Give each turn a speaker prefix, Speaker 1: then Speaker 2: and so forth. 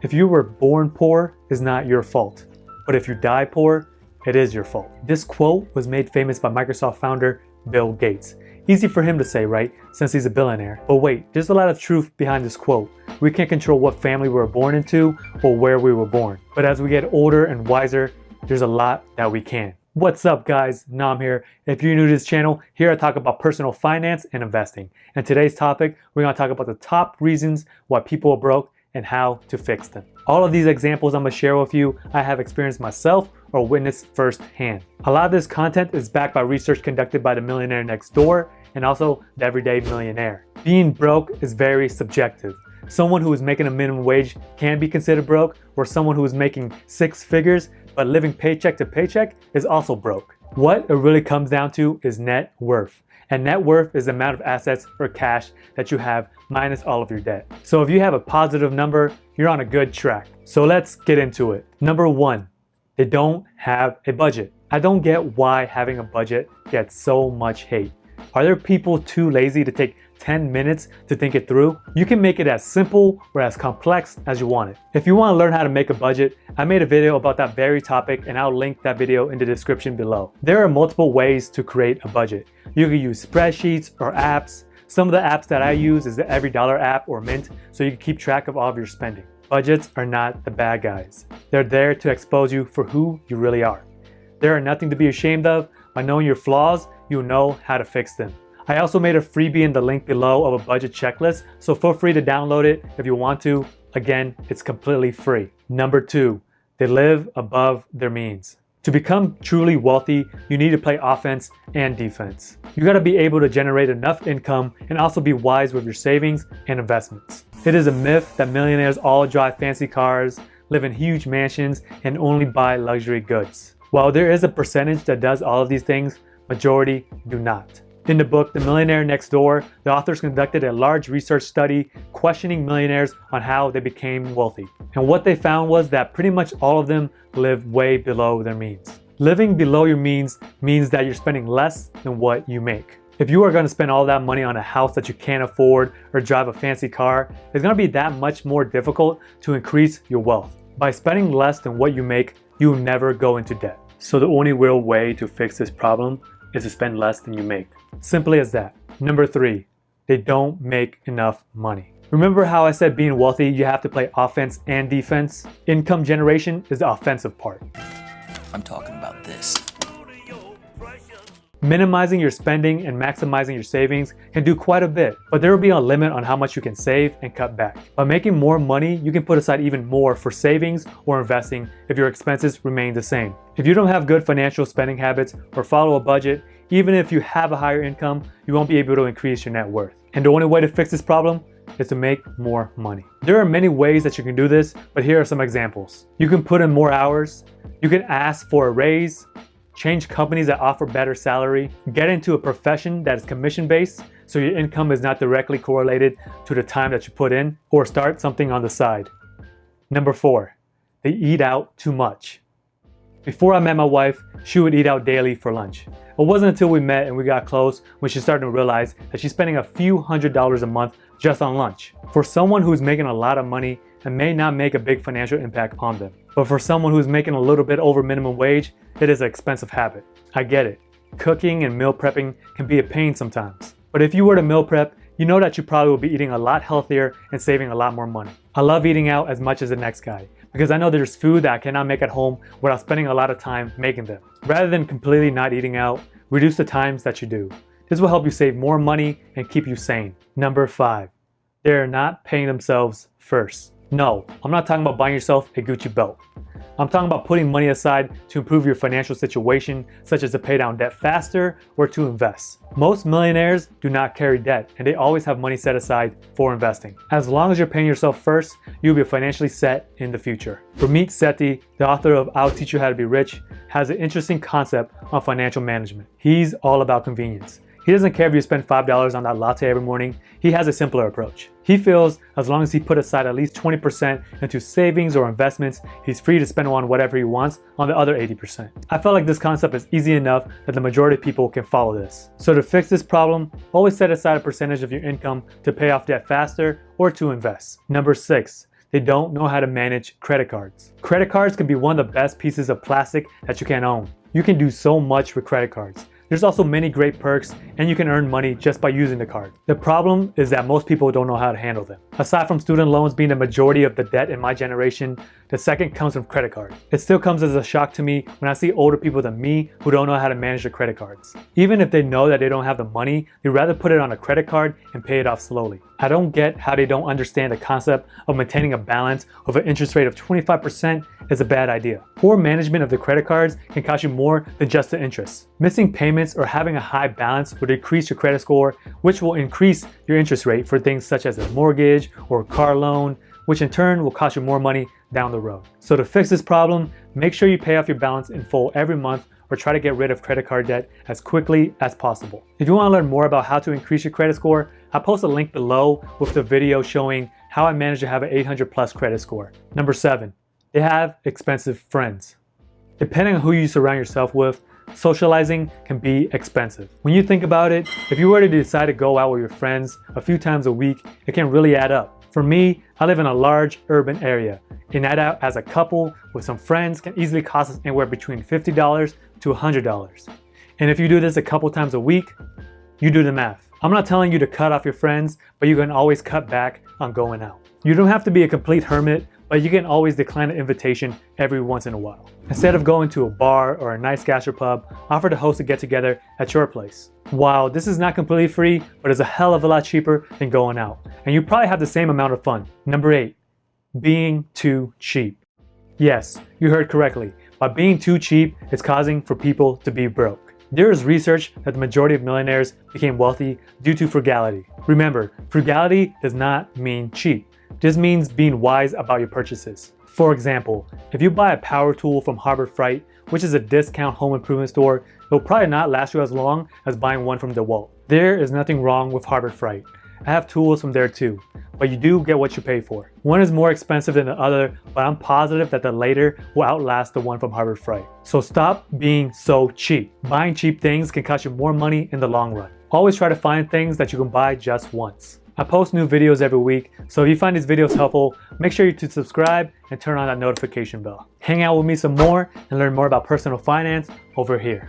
Speaker 1: If you were born poor, it's not your fault. But if you die poor, it is your fault. This quote was made famous by Microsoft founder Bill Gates. Easy for him to say, right? Since he's a billionaire. But wait, there's a lot of truth behind this quote. We can't control what family we were born into or where we were born. But as we get older and wiser, there's a lot that we can. What's up, guys? Nam here. If you're new to this channel, here I talk about personal finance and investing. And today's topic, we're going to talk about the top reasons why people are broke and how to fix them. All of these examples I'm going to share with you, I have experienced myself or witnessed firsthand. A lot of this content is backed by research conducted by the millionaire next door and also the everyday millionaire. Being broke is very subjective. Someone who is making a minimum wage can be considered broke, or someone who is making six figures but living paycheck to paycheck is also broke. What it really comes down to is net worth. And net worth is the amount of assets or cash that you have minus all of your debt. So if you have a positive number, you're on a good track. So let's get into it. Number one, they don't have a budget. I don't get why having a budget gets so much hate. Are there people too lazy to take 10 minutes to think it through? You can make it as simple or as complex as you want it. If you want to learn how to make a budget, I made a video about that very topic and I'll link that video in the description below. There are multiple ways to create a budget. You can use spreadsheets or apps. Some of the apps that I use is the Every Dollar app or Mint, so you can keep track of all of your spending. Budgets are not the bad guys. They're there to expose you for who you really are. There are nothing to be ashamed of. By knowing your flaws, you'll know how to fix them. I also made a freebie in the link below of a budget checklist, so feel free to download it if you want to. Again, it's completely free. Number two, they live above their means. To become truly wealthy, you need to play offense and defense. You gotta be able to generate enough income and also be wise with your savings and investments. It is a myth that millionaires all drive fancy cars, live in huge mansions, and only buy luxury goods. While there is a percentage that does all of these things, majority do not. In the book, The Millionaire Next Door, the authors conducted a large research study questioning millionaires on how they became wealthy. And what they found was that pretty much all of them live way below their means. Living below your means means that you're spending less than what you make. If you are going to spend all that money on a house that you can't afford or drive a fancy car, it's going to be that much more difficult to increase your wealth. By spending less than what you make, you will never go into debt. So the only real way to fix this problem is to spend less than you make. Simply as that. Number three, they don't make enough money. Remember how I said being wealthy, you have to play offense and defense? Income generation is the offensive part.
Speaker 2: I'm talking about this.
Speaker 1: Minimizing your spending and maximizing your savings can do quite a bit, but there will be a limit on how much you can save and cut back. By making more money, you can put aside even more for savings or investing if your expenses remain the same. If you don't have good financial spending habits or follow a budget, even if you have a higher income, you won't be able to increase your net worth. And the only way to fix this problem is to make more money. There are many ways that you can do this, but here are some examples. You can put in more hours, you can ask for a raise, change companies that offer better salary, get into a profession that is commission-based so your income is not directly correlated to the time that you put in, or start something on the side. Number four, they eat out too much. Before I met my wife, she would eat out daily for lunch. It wasn't until we met and we got close when she started to realize that she's spending a few $100s a month just on lunch. For someone who's making a lot of money, it may not make a big financial impact on them. But for someone who's making a little bit over minimum wage, it is an expensive habit. I get it. Cooking and meal prepping can be a pain sometimes. But if you were to meal prep, you know that you probably will be eating a lot healthier and saving a lot more money. I love eating out as much as the next guy because I know there's food that I cannot make at home without spending a lot of time making them. Rather than completely not eating out, reduce the times that you do. This will help you save more money and keep you sane. Number five, they're not paying themselves first. No, I'm not talking about buying yourself a Gucci belt. I'm talking about putting money aside to improve your financial situation, such as to pay down debt faster or to invest. Most millionaires do not carry debt and they always have money set aside for investing. As long as you're paying yourself first, you'll be financially set in the future. Ramit Sethi, the author of I'll Teach You How to Be Rich, has an interesting concept on financial management. He's all about convenience. He doesn't care if you spend $5 on that latte every morning. He has a simpler approach. He feels as long as he put aside at least 20% into savings or investments, he's free to spend on whatever he wants on the other 80%. I felt like this concept is easy enough that the majority of people can follow this. So to fix this problem, always set aside a percentage of your income to pay off debt faster or to invest. Number six, they don't know how to manage credit cards. Credit cards can be one of the best pieces of plastic that you can own. You can do so much with credit cards. There's also many great perks, and you can earn money just by using the card. The problem is that most people don't know how to handle them. Aside from student loans being the majority of the debt in my generation, the second comes from credit cards. It still comes as a shock to me when I see older people than me who don't know how to manage their credit cards. Even if they know that they don't have the money, they'd rather put it on a credit card and pay it off slowly. I don't get how they don't understand the concept of maintaining a balance with an interest rate of 25% is a bad idea. Poor management of the credit cards can cost you more than just the interest. Missing payments or having a high balance will decrease your credit score, which will increase your interest rate for things such as a mortgage or a car loan, which in turn will cost you more money down the road. So to fix this problem, make sure you pay off your balance in full every month or try to get rid of credit card debt as quickly as possible. If you want to learn more about how to increase your credit score, I'll post a link below with the video showing how I managed to have an 800 plus credit score. Number 7, they have expensive friends. Depending on who you surround yourself with, socializing can be expensive. When you think about it, if you were to decide to go out with your friends a few times a week, it can really add up. For me, I live in a large urban area. A night out as a couple with some friends can easily cost us anywhere between $50 to $100. And if you do this a couple times a week, you do the math. I'm not telling you to cut off your friends, but you can always cut back on going out. You don't have to be a complete hermit, but you can always decline an invitation every once in a while. Instead of going to a bar or a nice gastropub, offer to host a get-together at your place. While this is not completely free, but it's a hell of a lot cheaper than going out, and you probably have the same amount of fun. Number 8, being too cheap. Yes, you heard correctly. By being too cheap, it's causing for people to be broke. There is research that the majority of millionaires became wealthy due to frugality. Remember, frugality does not mean cheap. This means being wise about your purchases. For example, if you buy a power tool from Harbor Freight, which is a discount home improvement store, it will probably not last you as long as buying one from DeWalt. There is nothing wrong with Harbor Freight. I have tools from there too, but you do get what you pay for. One is more expensive than the other, but I'm positive that the later will outlast the one from Harbor Freight. So stop being so cheap. Buying cheap things can cost you more money in the long run. Always try to find things that you can buy just once. I post new videos every week, so if you find these videos helpful, make sure to subscribe and turn on that notification bell. Hang out with me some more and learn more about personal finance over here.